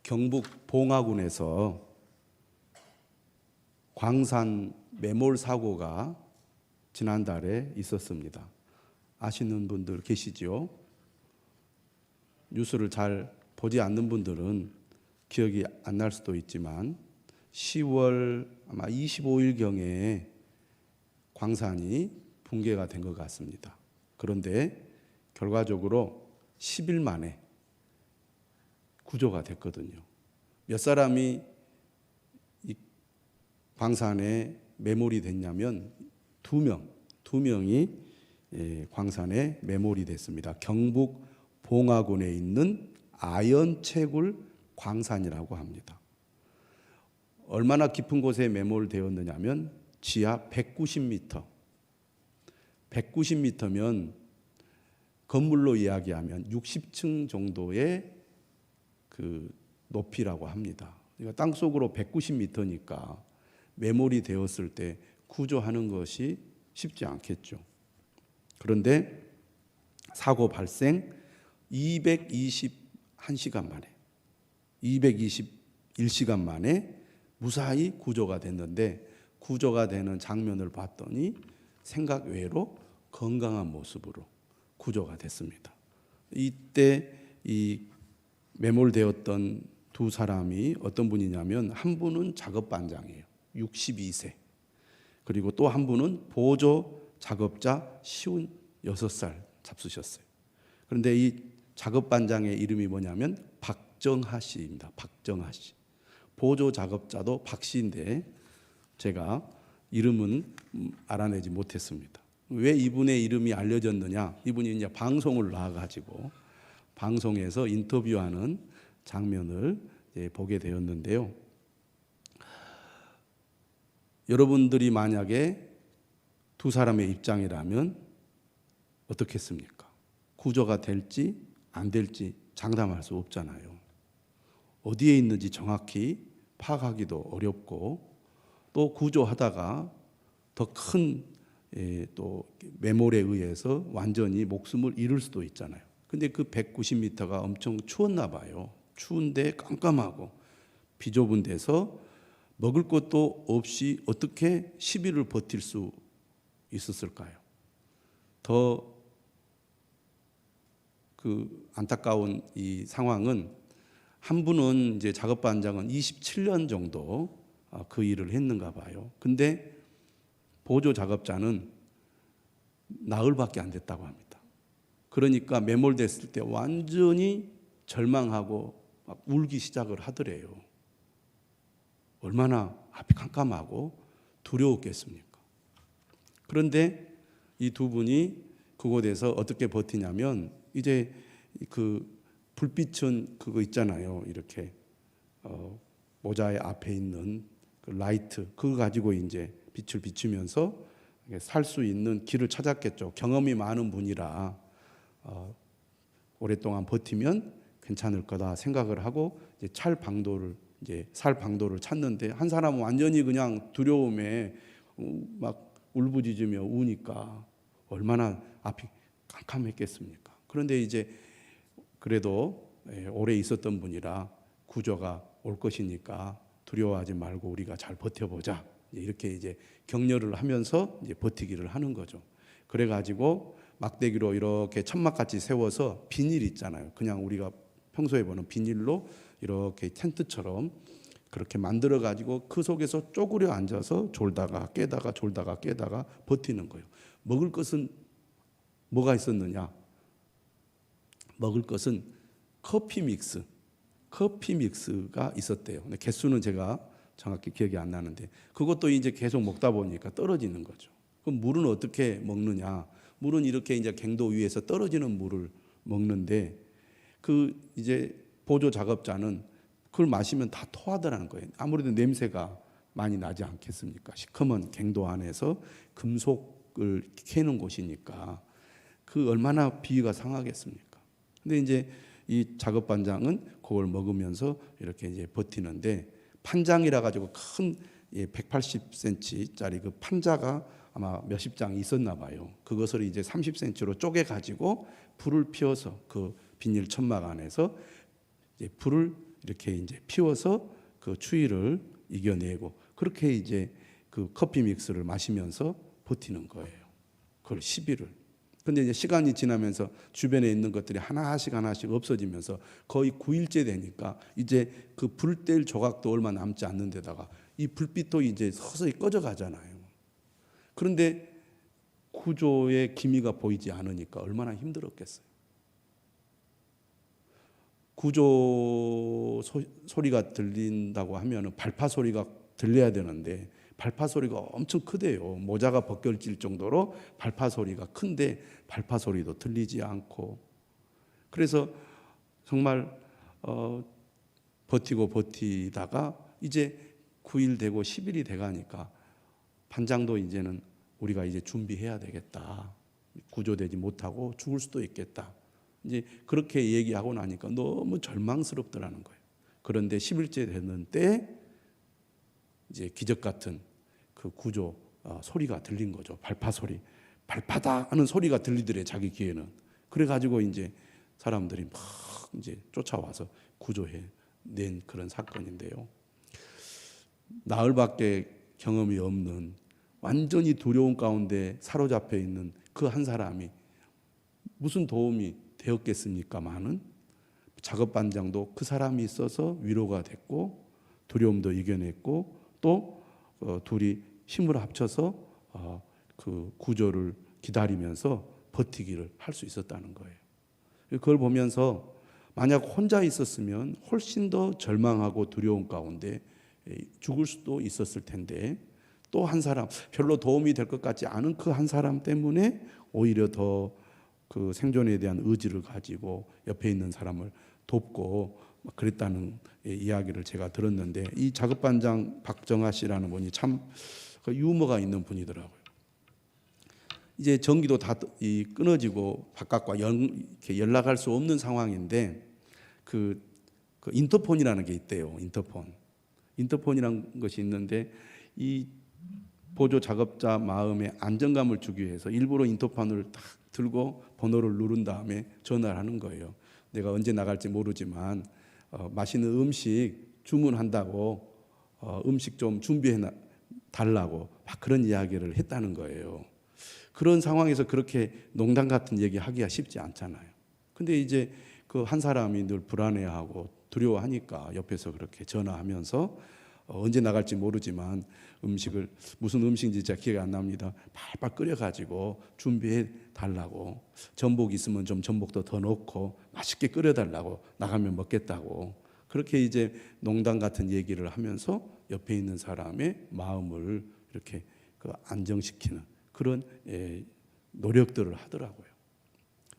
경북 봉화군에서 광산 매몰 사고가 지난달에 있었습니다. 아시는 분들 계시죠? 뉴스를 잘 보지 않는 분들은 기억이 안 날 수도 있지만 10월 아마 25일경에 광산이 붕괴가 된 것 같습니다. 그런데 결과적으로 10일 만에 구조가 됐거든요. 몇 사람이 이 광산에 매몰이 됐냐면 두 명이 광산에 매몰이 됐습니다. 경북 봉화군에 있는 아연채굴 광산이라고 합니다. 얼마나 깊은 곳에 매몰되었느냐면 지하 190m. 190m면 건물로 이야기하면 60층 정도의 그 높이라고 합니다. 그러니까 땅속으로 190m니까 매몰이 되었을 때 구조하는 것이 쉽지 않겠죠. 그런데 사고 발생 221시간 만에 221시간 만에 무사히 구조가 됐는데, 구조가 되는 장면을 봤더니 생각 외로 건강한 모습으로 구조가 됐습니다. 이때 이 매몰되었던 두 사람이 어떤 분이냐면, 한 분은 작업반장이에요. 62세. 그리고 또 한 분은 보조 작업자 56살 잡수셨어요. 그런데 이 작업반장의 이름이 뭐냐면 박정하 씨입니다. 박정하 씨. 보조 작업자도 박 씨인데 제가 이름은 알아내지 못했습니다. 왜 이분의 이름이 알려졌느냐? 이분이 이제 방송을 나와가지고 방송에서 인터뷰하는 장면을 보게 되었는데요. 여러분들이 만약에 두 사람의 입장이라면 어떻겠습니까? 구조가 될지 안 될지 장담할 수 없잖아요. 어디에 있는지 정확히 파악하기도 어렵고, 또 구조하다가 더 큰 또 매몰에 의해서 완전히 목숨을 잃을 수도 있잖아요. 근데 그 190m가 엄청 추웠나 봐요. 추운데 깜깜하고 비좁은 데서 먹을 것도 없이 어떻게 10일을 버틸 수 있었을까요? 더 그 안타까운 이 상황은, 한 분은 이제 작업반장은 27년 정도 그 일을 했는가 봐요. 근데 보조 작업자는 나흘밖에 안 됐다고 합니다. 그러니까 매몰됐을 때 완전히 절망하고 막 울기 시작을 하더래요. 얼마나 앞이 깜깜하고 두려웠겠습니까? 그런데 이 두 분이 그곳에서 어떻게 버티냐면, 이제 그 불빛은 그거 있잖아요. 이렇게 모자의 앞에 있는 그 라이트, 그거 가지고 이제 빛을 비추면서 살 수 있는 길을 찾았겠죠. 경험이 많은 분이라 오랫동안 버티면 괜찮을 거다 생각을 하고 이제 살 방도를 찾는데, 한 사람은 완전히 그냥 두려움에 막 울부짖으며 우니까 얼마나 앞이 깜깜했겠습니까? 그런데 이제 그래도 오래 있었던 분이라 구조가 올 것이니까 두려워하지 말고 우리가 잘 버텨보자, 이렇게 이제 격려를 하면서 이제 버티기를 하는 거죠. 그래가지고 막대기로 이렇게 천막같이 세워서 비닐 있잖아요. 그냥 우리가 평소에 보는 비닐로 이렇게 텐트처럼 그렇게 만들어가지고 그 속에서 쪼그려 앉아서 졸다가 깨다가 졸다가 깨다가 버티는 거예요. 먹을 것은 뭐가 있었느냐? 먹을 것은 커피 믹스가 있었대요. 근데 개수는 제가 정확히 기억이 안 나는데, 그것도 이제 계속 먹다 보니까 떨어지는 거죠. 그럼 물은 어떻게 먹느냐? 물은 이렇게 이제 갱도 위에서 떨어지는 물을 먹는데, 그 이제 보조 작업자는 그걸 마시면 다 토하더라는 거예요. 아무래도 냄새가 많이 나지 않겠습니까? 시커먼 갱도 안에서 금속을 캐는 곳이니까 그 얼마나 비위가 상하겠습니까? 근데 이제 이 작업반장은 그걸 먹으면서 이렇게 이제 버티는데, 판장이라 가지고 큰 180cm짜리 그 판자가 아마 몇십 장이 있었나 봐요. 그것을 이제 30cm로 쪼개 가지고 불을 피워서 그 비닐 천막 안에서 이제 불을 이렇게 이제 피워서 그 추위를 이겨내고 그렇게 이제 그 커피 믹스를 마시면서 버티는 거예요. 그걸 10일을. 근데 이제 시간이 지나면서 주변에 있는 것들이 하나씩 없어지면서 거의 9일째 되니까 이제 그 불 뗄 조각도 얼마 남지 않는 데다가 이 불빛도 이제 서서히 꺼져 가잖아요. 그런데 구조의 기미가 보이지 않으니까 얼마나 힘들었겠어요. 구조 소리가 들린다고 하면 발파 소리가 들려야 되는데 발파 소리가 엄청 크대요. 모자가 벗겨질 정도로 발파 소리가 큰데 발파 소리도 들리지 않고 그래서 정말 버티다가 이제 9일 되고 10일이 돼가니까 반장도 이제는 우리가 이제 준비해야 되겠다. 구조되지 못하고 죽을 수도 있겠다. 이제 그렇게 얘기하고 나니까 너무 절망스럽더라는 거예요. 그런데 10일째 되는 때 이제 기적 같은 그 구조 소리가 들린 거죠. 발파 소리. 발파다 하는 소리가 들리더래 자기 귀에는. 그래가지고 이제 사람들이 막 이제 쫓아와서 구조해 낸 그런 사건인데요. 나흘밖에 경험이 없는 완전히 두려움 가운데 사로잡혀 있는 그 한 사람이 무슨 도움이 되었겠습니까마는 작업반장도 그 사람이 있어서 위로가 됐고 두려움도 이겨냈고 또 둘이 힘을 합쳐서 그 구조를 기다리면서 버티기를 할 수 있었다는 거예요. 그걸 보면서 만약 혼자 있었으면 훨씬 더 절망하고 두려움 가운데 죽을 수도 있었을 텐데 또 한 사람 별로 도움이 될 것 같지 않은 그 한 사람 때문에 오히려 더 그 생존에 대한 의지를 가지고 옆에 있는 사람을 돕고 그랬다는 이야기를 제가 들었는데 이 작업반장 박정아 씨라는 분이 참 유머가 있는 분이더라고요. 이제 전기도 다 끊어지고 바깥과 이렇게 연락할 수 없는 상황인데 그 인터폰이라는 게 있대요. 인터폰이라는 것이 있는데 이 보조 작업자 마음에 안정감을 주기 위해서 일부러 인터폰을 딱 들고 번호를 누른 다음에 전화를 하는 거예요. 내가 언제 나갈지 모르지만 맛있는 음식 주문한다고 음식 좀 준비해 달라고 막 그런 이야기를 했다는 거예요. 그런 상황에서 그렇게 농담 같은 얘기 하기가 쉽지 않잖아요. 근데 이제 그 한 사람이 늘 불안해하고 두려워하니까 옆에서 그렇게 전화하면서 언제 나갈지 모르지만 음식을 무슨 음식인지 제가 기억이 안 납니다. 팔팔 끓여가지고 준비해 달라고 전복 있으면 좀 전복도 더 넣고 맛있게 끓여달라고 나가면 먹겠다고 그렇게 이제 농담 같은 얘기를 하면서 옆에 있는 사람의 마음을 이렇게 안정시키는 그런 노력들을 하더라고요.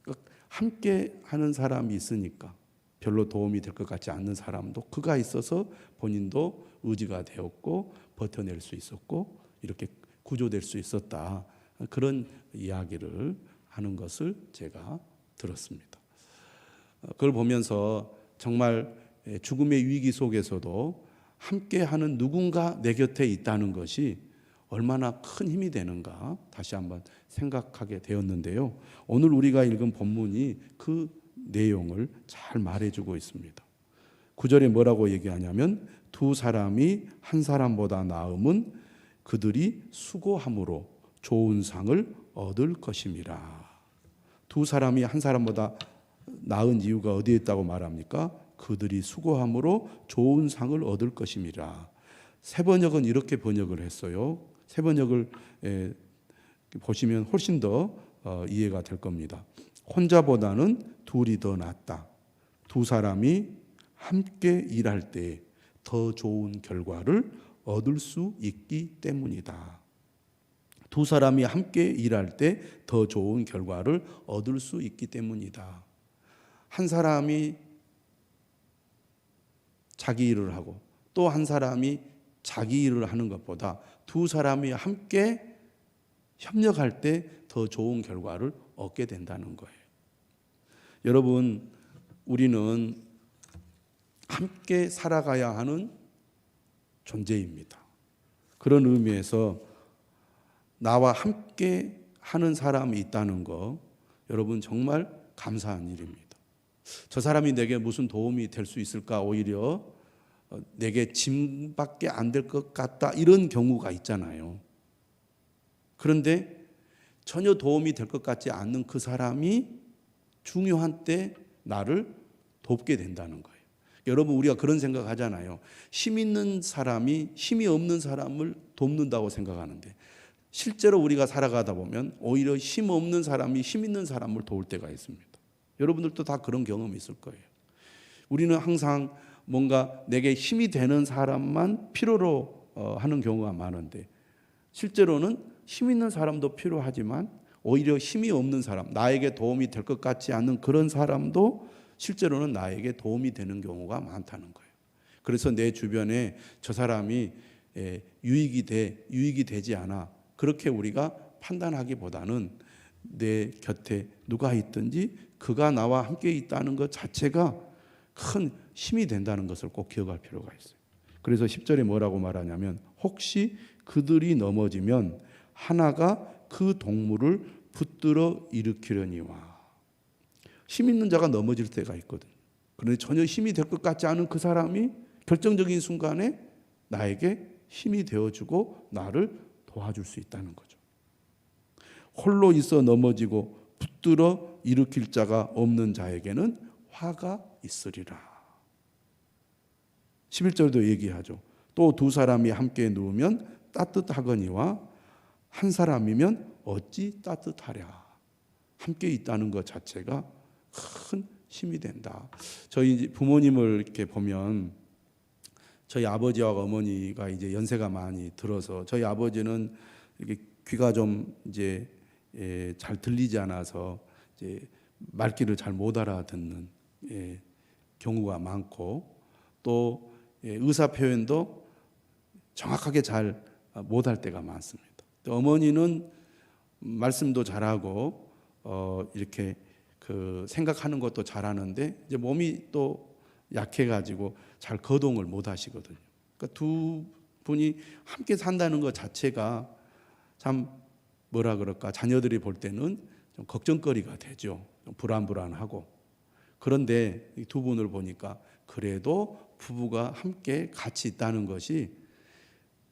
그러니까 함께 하는 사람이 있으니까 별로 도움이 될 것 같지 않는 사람도 그가 있어서 본인도 의지가 되었고 버텨낼 수 있었고 이렇게 구조될 수 있었다. 그런 이야기를 하는 것을 제가 들었습니다. 그걸 보면서 정말 죽음의 위기 속에서도 함께하는 누군가 내 곁에 있다는 것이 얼마나 큰 힘이 되는가 다시 한번 생각하게 되었는데요. 오늘 우리가 읽은 본문이 그 내용을 잘 말해주고 있습니다. 9절에 뭐라고 얘기하냐면 두 사람이 한 사람보다 나음은 그들이 수고함으로 좋은 상을 얻을 것임이라. 두 사람이 한 사람보다 나은 이유가 어디에 있다고 말합니까? 그들이 수고함으로 좋은 상을 얻을 것임이라. 새 번역은 이렇게 번역을 했어요. 새 번역을 보시면 훨씬 더 이해가 될 겁니다. 혼자보다는 둘이 더 낫다. 두 사람이 함께 일할 때 더 좋은 결과를 얻을 수 있기 때문이다. 두 사람이 함께 일할 때 더 좋은 결과를 얻을 수 있기 때문이다. 한 사람이 자기 일을 하고 또 한 사람이 자기 일을 하는 것보다 두 사람이 함께 협력할 때 더 좋은 결과를 얻게 된다는 거예요. 여러분, 우리는 함께 살아가야 하는 존재입니다. 그런 의미에서 나와 함께 하는 사람이 있다는 거 여러분 정말 감사한 일입니다. 저 사람이 내게 무슨 도움이 될 수 있을까? 오히려 내게 짐밖에 안 될 것 같다. 이런 경우가 있잖아요. 그런데 전혀 도움이 될 것 같지 않는 그 사람이 중요한 때 나를 돕게 된다는 거예요. 여러분, 우리가 그런 생각 하잖아요. 힘 있는 사람이 힘이 없는 사람을 돕는다고 생각하는데, 실제로 우리가 살아가다 보면 오히려 힘 없는 사람이 힘 있는 사람을 도울 때가 있습니다. 여러분들도 다 그런 경험이 있을 거예요. 우리는 항상 뭔가 내게 힘이 되는 사람만 필요로 하는 경우가 많은데, 실제로는 힘 있는 사람도 필요하지만 오히려 힘이 없는 사람, 나에게 도움이 될 것 같지 않는 그런 사람도 실제로는 나에게 도움이 되는 경우가 많다는 거예요. 그래서 내 주변에 저 사람이 유익이 되지 않아, 그렇게 우리가 판단하기보다는 내 곁에 누가 있든지 그가 나와 함께 있다는 것 자체가 큰 힘이 된다는 것을 꼭 기억할 필요가 있어요. 그래서 10절에 뭐라고 말하냐면, 혹시 그들이 넘어지면 하나가 그 동물을 붙들어 일으키려니와. 힘 있는 자가 넘어질 때가 있거든. 그런데 전혀 힘이 될 것 같지 않은 그 사람이 결정적인 순간에 나에게 힘이 되어주고 나를 도와줄 수 있다는 거죠. 홀로 있어 넘어지고 붙들어 일으킬 자가 없는 자에게는 화가 있으리라. 11절도 얘기하죠. 또 두 사람이 함께 누우면 따뜻하거니와 한 사람이면 어찌 따뜻하랴. 함께 있다는 것 자체가 큰 힘이 된다. 저희 부모님을 이렇게 보면, 저희 아버지와 어머니가 이제 연세가 많이 들어서, 저희 아버지는 이렇게 귀가 좀 이제 잘 들리지 않아서 이제 말귀를 잘 못 알아듣는 경우가 많고, 또 의사 표현도 정확하게 잘 못할 때가 많습니다. 또 어머니는 말씀도 잘하고 이렇게 그 생각하는 것도 잘하는데 이제 몸이 또 약해가지고 잘 거동을 못 하시거든요. 그러니까 두 분이 함께 산다는 것 자체가 참 뭐라 그럴까, 자녀들이 볼 때는 좀 걱정거리가 되죠. 좀 불안하고. 그런데 이 두 분을 보니까 그래도 부부가 함께 같이 있다는 것이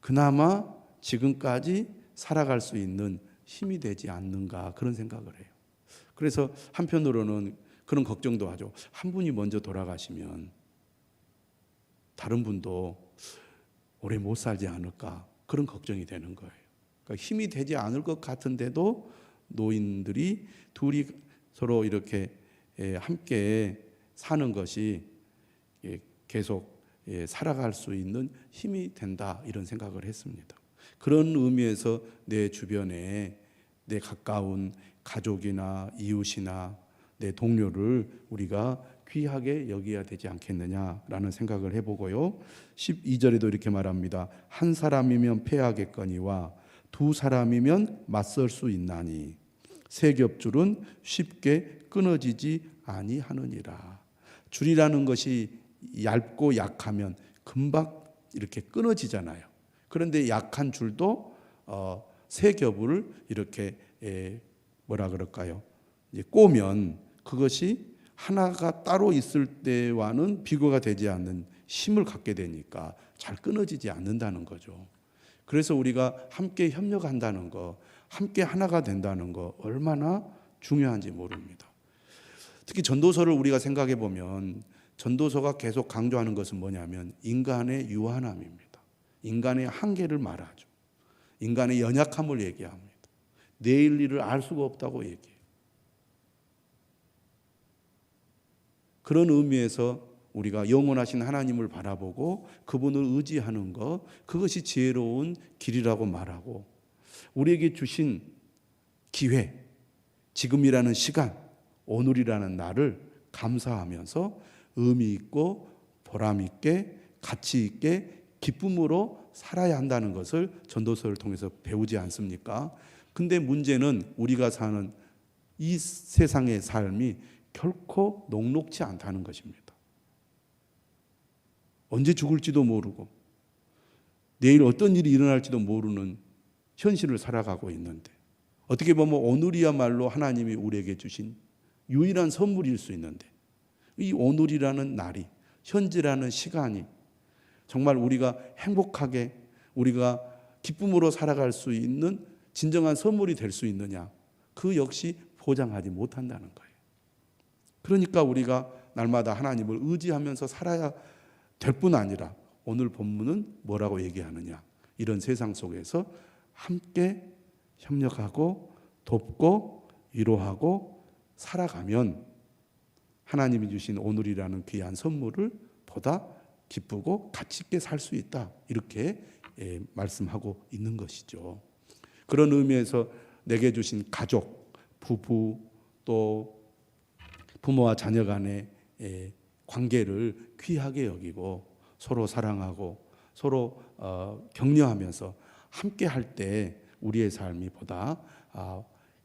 그나마 지금까지 살아갈 수 있는 힘이 되지 않는가, 그런 생각을 해요. 그래서 한편으로는 그런 걱정도 하죠. 한 분이 먼저 돌아가시면 다른 분도 오래 못 살지 않을까, 그런 걱정이 되는 거예요. 그러니까 힘이 되지 않을 것 같은데도 노인들이 둘이 서로 이렇게 함께 사는 것이 계속 살아갈 수 있는 힘이 된다, 이런 생각을 했습니다. 그런 의미에서 내 주변에 내 가까운 가족이나 이웃이나 내 동료를 우리가 귀하게 여겨야 되지 않겠느냐라는 생각을 해보고요. 12절에도 이렇게 말합니다. 한 사람이면 패하겠거니와 두 사람이면 맞설 수 있나니 세 겹줄은 쉽게 끊어지지 아니하느니라. 줄이라는 것이 얇고 약하면 금방 이렇게 끊어지잖아요. 그런데 약한 줄도 세 겹을 이렇게 뭐라 그럴까요? 이제 꼬면 그것이 하나가 따로 있을 때와는 비교가 되지 않는 힘을 갖게 되니까 잘 끊어지지 않는다는 거죠. 그래서 우리가 함께 협력한다는 거, 함께 하나가 된다는 거 얼마나 중요한지 모릅니다. 특히 전도서를 우리가 생각해 보면 전도서가 계속 강조하는 것은 뭐냐면 인간의 유한함입니다. 인간의 한계를 말하죠. 인간의 연약함을 얘기합니다. 내일 일을 알 수가 없다고 얘기해요. 그런 의미에서 우리가 영원하신 하나님을 바라보고 그분을 의지하는 것, 그것이 지혜로운 길이라고 말하고, 우리에게 주신 기회, 지금이라는 시간, 오늘이라는 날을 감사하면서 의미 있고 보람 있게 가치 있게 기쁨으로 살아야 한다는 것을 전도서를 통해서 배우지 않습니까? 근데 문제는 우리가 사는 이 세상의 삶이 결코 녹록지 않다는 것입니다. 언제 죽을지도 모르고 내일 어떤 일이 일어날지도 모르는 현실을 살아가고 있는데, 어떻게 보면 오늘이야말로 하나님이 우리에게 주신 유일한 선물일 수 있는데 이 오늘이라는 날이, 현재라는 시간이 정말 우리가 행복하게, 우리가 기쁨으로 살아갈 수 있는 진정한 선물이 될 수 있느냐, 그 역시 보장하지 못한다는 거예요. 그러니까 우리가 날마다 하나님을 의지하면서 살아야 될 뿐 아니라 오늘 본문은 뭐라고 얘기하느냐, 이런 세상 속에서 함께 협력하고 돕고 위로하고 살아가면 하나님이 주신 오늘이라는 귀한 선물을 보다 기쁘고 가치 있게 살 수 있다, 이렇게 말씀하고 있는 것이죠. 그런 의미에서 내게 주신 가족, 부부, 또 부모와 자녀 간의 관계를 귀하게 여기고 서로 사랑하고 서로 격려하면서 함께 할 때 우리의 삶이 보다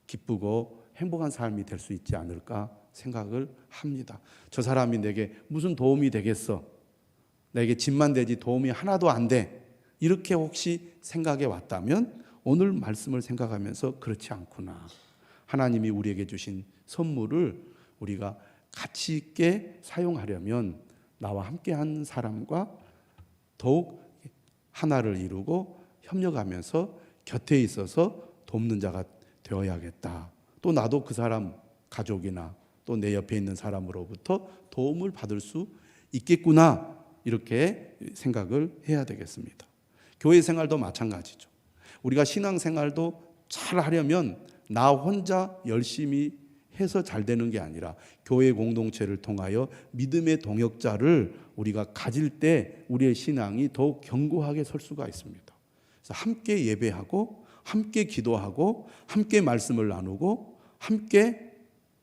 기쁘고 행복한 삶이 될 수 있지 않을까 생각을 합니다. 저 사람이 내게 무슨 도움이 되겠어, 내게 짐만 되지 도움이 하나도 안 돼, 이렇게 혹시 생각해 왔다면 오늘 말씀을 생각하면서 그렇지 않구나, 하나님이 우리에게 주신 선물을 우리가 가치 있게 사용하려면 나와 함께한 사람과 더욱 하나를 이루고 협력하면서 곁에 있어서 돕는 자가 되어야겠다. 또 나도 그 사람 가족이나 또 내 옆에 있는 사람으로부터 도움을 받을 수 있겠구나, 이렇게 생각을 해야 되겠습니다. 교회 생활도 마찬가지죠. 우리가 신앙 생활도 잘 하려면 나 혼자 열심히 해서 잘 되는 게 아니라 교회 공동체를 통하여 믿음의 동역자를 우리가 가질 때 우리의 신앙이 더욱 견고하게 설 수가 있습니다. 그래서 함께 예배하고 함께 기도하고 함께 말씀을 나누고 함께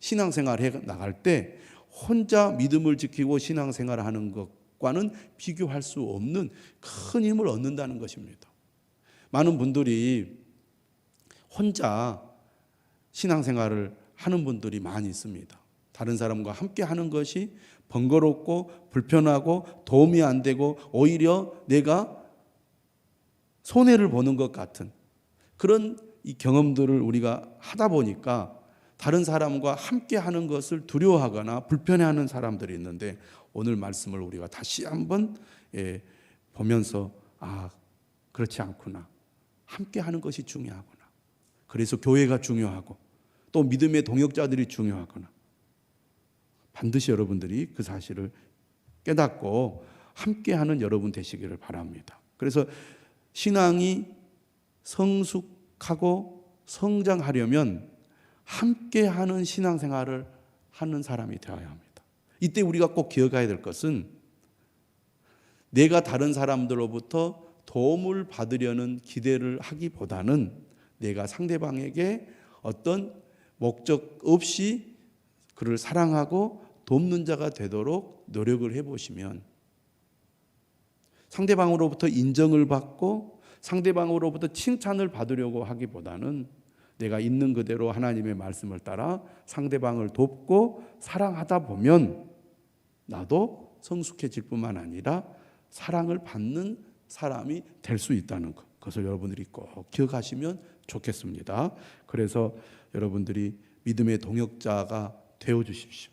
신앙생활 해 나갈 때 혼자 믿음을 지키고 신앙생활을 하는 것과는 비교할 수 없는 큰 힘을 얻는다는 것입니다. 많은 분들이 혼자 신앙생활을 하는 분들이 많이 있습니다. 다른 사람과 함께 하는 것이 번거롭고 불편하고 도움이 안 되고 오히려 내가 손해를 보는 것 같은 그런 이 경험들을 우리가 하다 보니까 다른 사람과 함께 하는 것을 두려워하거나 불편해하는 사람들이 있는데, 오늘 말씀을 우리가 다시 한번 보면서 그렇지 않구나, 함께 하는 것이 중요하구나, 그래서 교회가 중요하고 또 믿음의 동역자들이 중요하구나, 반드시 여러분들이 그 사실을 깨닫고 함께하는 여러분 되시기를 바랍니다. 그래서 신앙이 성숙하고 성장하려면 함께하는 신앙생활을 하는 사람이 되어야 합니다. 이때 우리가 꼭 기억해야 될 것은 내가 다른 사람들로부터 도움을 받으려는 기대를 하기보다는 내가 상대방에게 어떤 목적 없이 그를 사랑하고 돕는 자가 되도록 노력을 해보시면 상대방으로부터 인정을 받고 상대방으로부터 칭찬을 받으려고 하기보다는 내가 있는 그대로 하나님의 말씀을 따라 상대방을 돕고 사랑하다 보면 나도 성숙해질 뿐만 아니라 사랑을 받는 사람이 될 수 있다는 것, 그것을 여러분들이 꼭 기억하시면 좋겠습니다. 그래서 여러분들이 믿음의 동역자가 되어주십시오.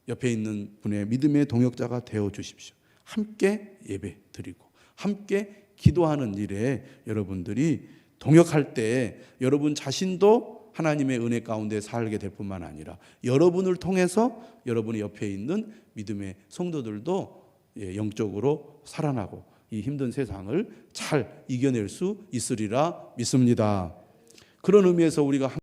옆에 있는 분의 믿음의 동역자가 되어주십시오. 함께 예배 드리고 함께 기도하는 일에 여러분들이 동역할 때 여러분 자신도 하나님의 은혜 가운데 살게 될 뿐만 아니라 여러분을 통해서 여러분의 옆에 있는 믿음의 성도들도 영적으로 살아나고 이 힘든 세상을 잘 이겨낼 수 있으리라 믿습니다. 그런 의미에서 우리가